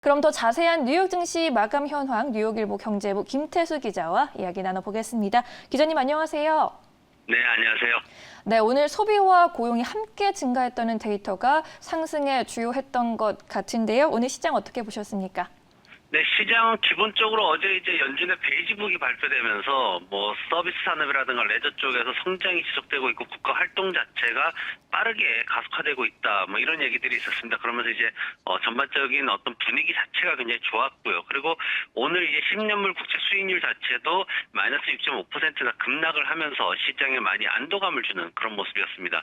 그럼 더 자세한 뉴욕 증시 마감 현황 뉴욕일보 경제부 김태수 기자와 이야기 나눠보겠습니다. 기자님 안녕하세요. 네, 안녕하세요. 네, 오늘 소비와 고용이 함께 증가했다는 데이터가 상승에 주요했던 것 같은데요. 오늘 시장 어떻게 보셨습니까? 네, 시장은 기본적으로 어제 이제 연준의 베이지북이 발표되면서 서비스 산업이라든가 레저 쪽에서 성장이 지속되고 있고 국가 활동 자체가 빠르게 가속화되고 있다. 이런 얘기들이 있었습니다. 그러면서 이제 전반적인 어떤 분위기 자체가 굉장히 좋았고요. 그리고 오늘 이제 10년물 국채 수익률 자체도 마이너스 6.5%나 급락을 하면서 시장에 많이 안도감을 주는 그런 모습이었습니다.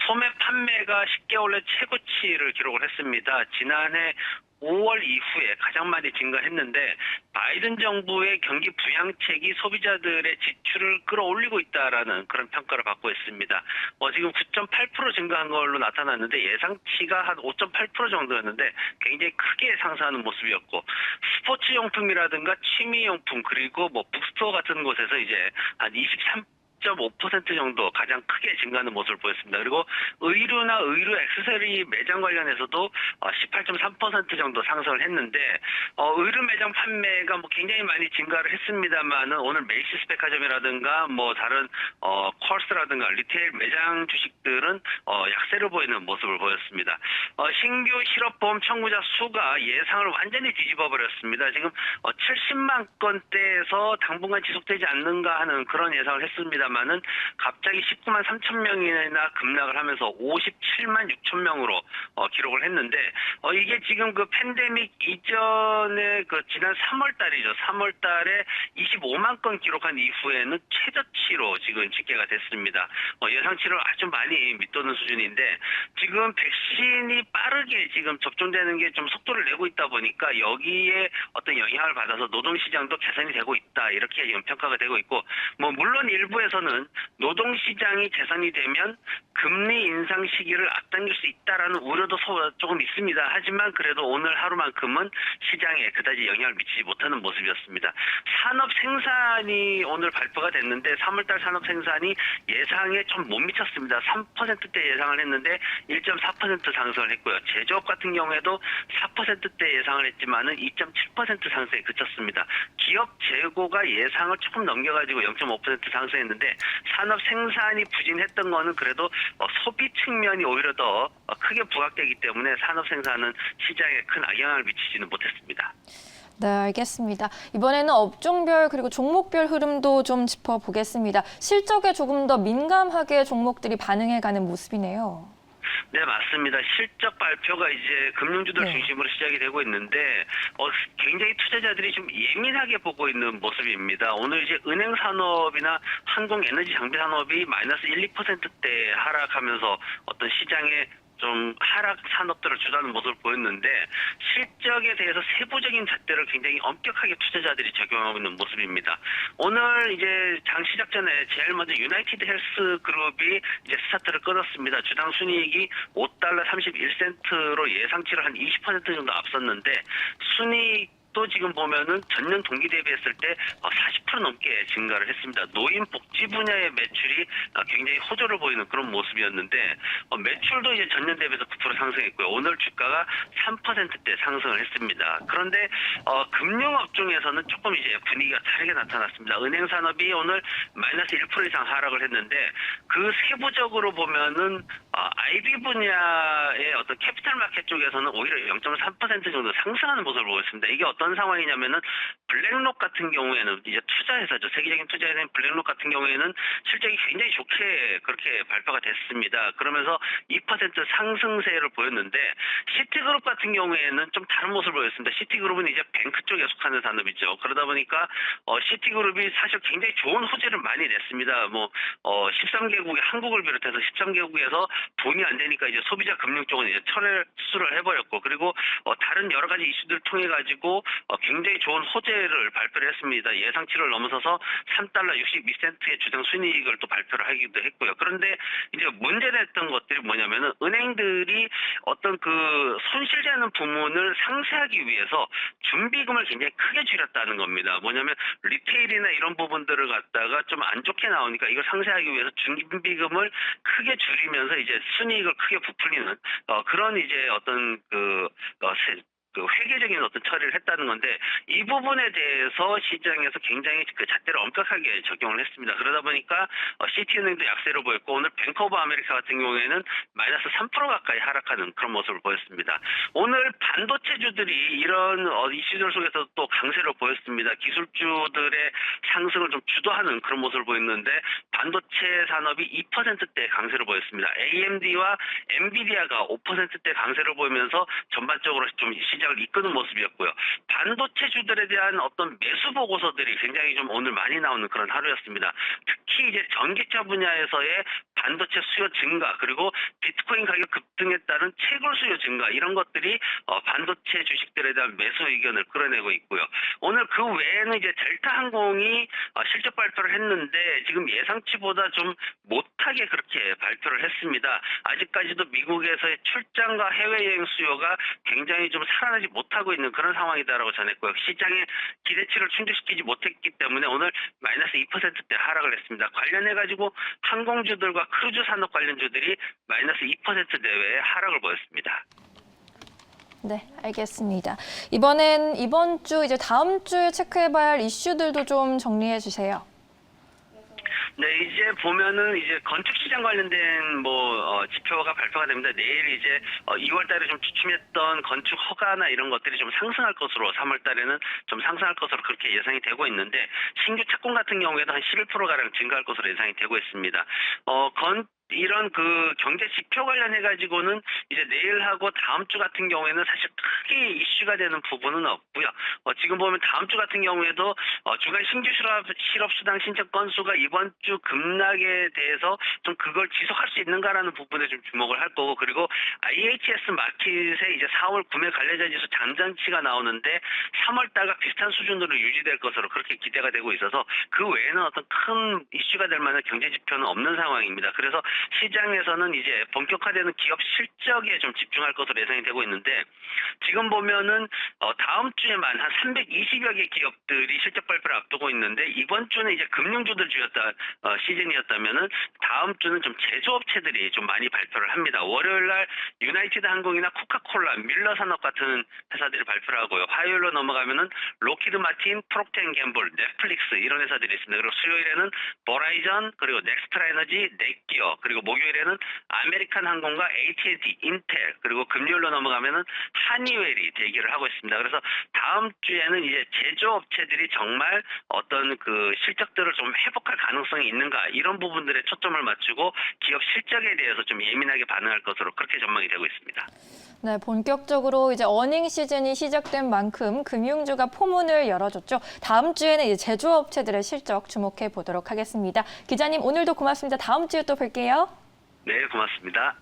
소매 판매가 10개월 내 최고치를 기록을 했습니다. 지난해 5월 이후에 가장 많이 증가했는데 바이든 정부의 경기 부양책이 소비자들의 지출을 끌어올리고 있다라는 그런 평가를 받고 있습니다. 지금 9.8% 증가한 걸로 나타났는데 예상치가 한 5.8% 정도였는데 굉장히 크게 상승하는 모습이었고 스포츠 용품이라든가 취미 용품 그리고 북스토어 같은 곳에서 이제 한 23.5% 정도 가장 크게 증가하는 모습을 보였습니다. 그리고 의류나 의류 액세서리 매장 관련해서도 18.3% 정도 상승을 했는데 의류 매장 판매가 굉장히 많이 증가를 했습니다만은 오늘 메이시스 백화점이라든가 다른 컬스라든가 리테일 매장 주식들은 약세를 보이는 모습을 보였습니다. 신규 실업보험 청구자 수가 예상을 완전히 뒤집어 버렸습니다. 지금 70만 건대에서 당분간 지속되지 않는가 하는 그런 예상을 했습니다만은 갑자기 19만 3천 명이나 급락을 하면서 57만 6천 명으로 기록을 했는데 이게 지금 그 팬데믹 이전에 지난 3월 달이죠. 3월 달에 25만 건 기록한 이후에는 최저치로 지금 집계가 됐습니다. 예상치를 아주 많이 밑도는 수준인데 지금 백신이 빠르게 지금 접종되는 게 좀 속도를 내고 있다 보니까 여기에 어떤 영향을 받아서 노동시장도 개선이 되고 있다. 이렇게 지금 평가가 되고 있고 물론 일부에서는 노동시장이 개선이 되면 금리 인상 시기를 앞당길 수 있다라는 우려도 조금 있습니다. 하지만 그래도 오늘 하루만큼은 시장에 그다지 영향을 미치지 못하는 모습이었습니다. 산업 생산이 오늘 발표가 됐는데 3월달 산업 생산이 예상에 좀 못 미쳤습니다. 3%대 예상을 했는데 1.4% 상승을 했고요. 제조업 같은 경우에도 4%대 예상을 했지만은 2.7% 상승에 그쳤습니다. 기업 재고가 예상을 조금 넘겨가지고 0.5% 상승했는데 산업 생산이 부진했던 거는 그래도 소비 측면이 오히려 더 크게 부각되기 때문에 산업 생산은 시장에 큰 영향을 미치지는 못했습니다. 네, 알겠습니다. 이번에는 업종별 그리고 종목별 흐름도 좀 짚어보겠습니다. 실적에 조금 더 민감하게 종목들이 반응해가는 모습이네요. 네, 맞습니다. 실적 발표가 이제 금융주들 중심으로 시작이 되고 있는데 굉장히 투자자들이 좀 예민하게 보고 있는 모습입니다. 오늘 이제 은행 산업이나 항공 에너지 장비 산업이 마이너스 1, 2%대 하락하면서 어떤 시장에 좀 하락 산업들을 주도하는 모습을 보였는데 실적에 대해서 세부적인 잣대를 굉장히 엄격하게 투자자들이 적용하고 있는 모습입니다. 오늘 이제 장 시작 전에 제일 먼저 유나이티드 헬스 그룹이 이제 스타트를 끊었습니다. 주당 순이익이 5달러 31센트로 예상치를 한 20% 정도 앞섰는데 순이익 또 지금 보면은 전년 동기 대비했을 때 40% 넘게 증가를 했습니다. 노인 복지 분야의 매출이 굉장히 호조를 보이는 그런 모습이었는데 매출도 이제 전년 대비해서 9% 상승했고요. 오늘 주가가 3%대 상승을 했습니다. 그런데 금융업종에서는 조금 이제 분위기가 다르게 나타났습니다. 은행 산업이 오늘 마이너스 1% 이상 하락을 했는데 그 세부적으로 보면은 IB 분야의 어떤 캐피탈 마켓 쪽에서는 오히려 0.3% 정도 상승하는 모습을 보였습니다. 이게 어떤 상황이냐면은 블랙록 같은 경우에는 이제 투자회사죠. 세계적인 투자회사인 블랙록 같은 경우에는 실적이 굉장히 좋게 그렇게 발표가 됐습니다. 그러면서 2% 상승세를 보였는데 시티그룹 같은 경우에는 좀 다른 모습을 보였습니다. 시티그룹은 이제 뱅크 쪽에 속하는 산업이죠. 그러다 보니까 시티그룹이 사실 굉장히 좋은 호재를 많이 냈습니다. 13개국이 한국을 비롯해서 13개국에서 돈이 안 되니까 이제 소비자 금융 쪽은 이제 철수를 해버렸고 그리고 다른 여러 가지 이슈들을 통해 가지고 굉장히 좋은 호재를 발표를 했습니다. 예상치를 넘어서서 3달러 62센트의 주당 순이익을 또 발표를 하기도 했고요. 그런데 이제 문제됐던 것들이 뭐냐면은 은행들이 어떤 그 손실되는 부문을 상쇄하기 위해서 준비금을 굉장히 크게 줄였다는 겁니다. 뭐냐면 리테일이나 이런 부분들을 갖다가 좀 안 좋게 나오니까 이걸 상쇄하기 위해서 준비금을 크게 줄이면서 이제 순이익을 크게 부풀리는 그런 이제 어떤 그 회계적인 어떤 처리를 했다는 건데 이 부분에 대해서 시장에서 굉장히 그 잣대를 엄격하게 적용을 했습니다. 그러다 보니까 시티은행도 약세로 보였고 오늘 뱅크 오브 아메리카 같은 경우에는 마이너스 3% 가까이 하락하는 그런 모습을 보였습니다. 오늘 반도체주들이 이런 이슈들 속에서 또 강세를 보였습니다. 기술주들의 상승을 좀 주도하는 그런 모습을 보였는데 반도체 산업이 2%대 강세를 보였습니다. AMD와 엔비디아가 5%대 강세를 보이면서 전반적으로 좀 시장을 이끄는 모습이었고요. 반도체주들에 대한 어떤 매수 보고서들이 굉장히 좀 오늘 많이 나오는 그런 하루였습니다. 특히 이제 전기차 분야에서의 반도체 수요 증가 그리고 비트코인 가격 급등에 따른 채굴 수요 증가 이런 것들이 반도체 주식들에 대한 매수 의견을 끌어내고 있고요. 오늘 그 외에는 이제 델타 항공이 실적 발표를 했는데 지금 예상치보다 좀 못하게 그렇게 발표를 했습니다. 아직까지도 미국에서의 출장과 해외여행 수요가 굉장히 좀 살아나지 못하고 있는 그런 상황이다라고 전했고요. 시장의 기대치를 충족시키지 못했기 때문에 오늘 마이너스 2%대 하락을 했습니다. 관련해가지고 항공주들과 크루즈 산업 관련주들이 마이너스 2% 내외의 하락을 보였습니다. 네, 알겠습니다. 이번 주 이제 다음 주에 체크해봐야 할 이슈들도 좀 정리해 주세요. 네, 이제 보면은 이제 건축 시장 관련된 지표가 발표가 됩니다. 내일 이제 2월 달에 좀 주춤했던 건축 허가나 이런 것들이 좀 상승할 것으로 3월 달에는 좀 상승할 것으로 그렇게 예상이 되고 있는데 신규 착공 같은 경우에도 한 11% 가량 증가할 것으로 예상이 되고 있습니다. 이런 그 경제 지표 관련해 가지고는 이제 내일하고 다음 주 같은 경우에는 사실 크게 이슈가 되는 부분은 없고요. 지금 보면 다음 주 같은 경우에도 주간 신규 실업 수당 신청 건수가 이번 주 급락에 대해서 좀 그걸 지속할 수 있는가라는 부분에 좀 주목을 할 거고 그리고 IHS 마켓의 이제 4월 구매 관련자 지수 잠정치가 나오는데 3월 달과 비슷한 수준으로 유지될 것으로 그렇게 기대가 되고 있어서 그 외에는 어떤 큰 이슈가 될 만한 경제 지표는 없는 상황입니다. 그래서 시장에서는 이제 본격화되는 기업 실적에 좀 집중할 것으로 예상이 되고 있는데 지금 보면은 다음 주에만 한 320여 개 기업들이 실적 발표를 앞두고 있는데 이번 주는 이제 금융주들 주였다 시즌이었다면은 다음 주는 좀 제조업체들이 좀 많이 발표를 합니다. 월요일 날 유나이티드 항공이나 코카콜라, 밀러 산업 같은 회사들이 발표를 하고요. 화요일로 넘어가면은 로키드 마틴, 프록터 앤 갬블, 넷플릭스 이런 회사들이 있습니다. 그리고 수요일에는 버라이전, 그리고 넥스트라 에너지, 넷기어 그리고 목요일에는 아메리칸 항공과 AT&T, 인텔 그리고 금요일로 넘어가면은 하니웰이 대기를 하고 있습니다. 그래서 다음 주에는 이제 제조업체들이 정말 어떤 그 실적들을 좀 회복할 가능성이 있는가 이런 부분들에 초점을 맞추고 기업 실적에 대해서 좀 예민하게 반응할 것으로 그렇게 전망이 되고 있습니다. 네, 본격적으로 이제 어닝 시즌이 시작된 만큼 금융주가 포문을 열어줬죠. 다음 주에는 이제 제조업체들의 실적 주목해 보도록 하겠습니다. 기자님 오늘도 고맙습니다. 다음 주에 또 뵐게요. 네, 고맙습니다.